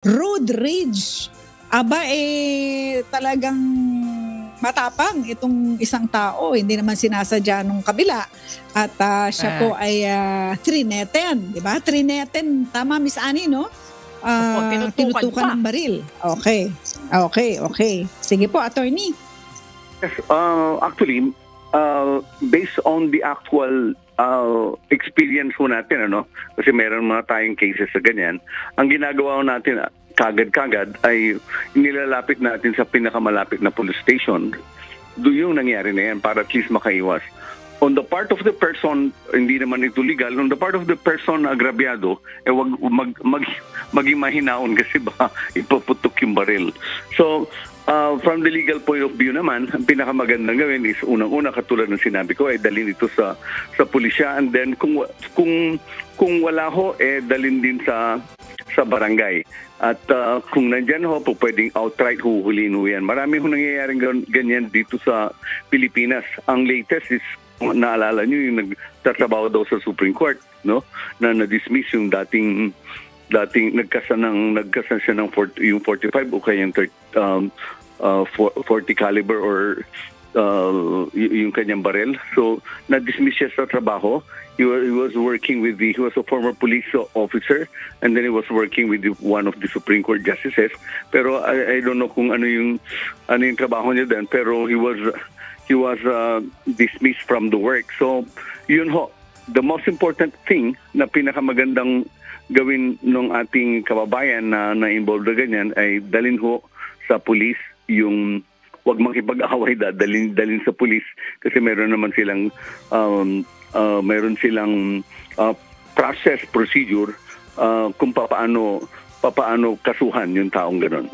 Road rage. Aba, talagang matapang itong isang tao. Hindi naman sinasadya nung kabila. At siya po ay trineten. Diba? Trineten. Tama, Miss Annie, no? Opo, tinutukan pa. Ng baril. Okay. Sige po, attorney. Yes, actually, based on the actual experience ho natin, kasi meron mga tayong cases sa ganyan, ang ginagawa natin kagad-kagad ay nilalapit natin sa pinakamalapit na police station. Yung nangyari na yan para at least makaiwas. On the part of the person, hindi naman ito legal. On the part of the person agrabyado, wag maging mahinaon kasi ba ipaputok yung baril. So, from the legal point of view naman, ang pinakamagandang gawin is unang-una katulad ng sinabi ko ay dalhin ito sa pulisya, and then kung wala ho dalhin din sa barangay. At kung nandyan ho po, pwedeng outright huhulihin ho yan. Marami ho nangyayaring ganyan dito sa Pilipinas. Ang latest is, naalala nyo yung nagtatrabaho daw sa Supreme Court, no? Na na-dismiss yung dating nagkasa siya ng yung 45 o kaya yung 40 caliber or yung kanyang baril. So na-dismiss siya sa trabaho. He was a former police officer, and then he was working with one of the Supreme Court justices. Pero I don't know kung ano yung trabaho niya din, pero he was dismissed from the work. So yun ho, the most important thing na pinakamagandang gawin ng ating kababayan na involved na ganyan ay dalhin ho sa police, yung wag makipag-away, dalhin sa police kasi meron silang procedure kung papaano kasuhan yung taong gano'n.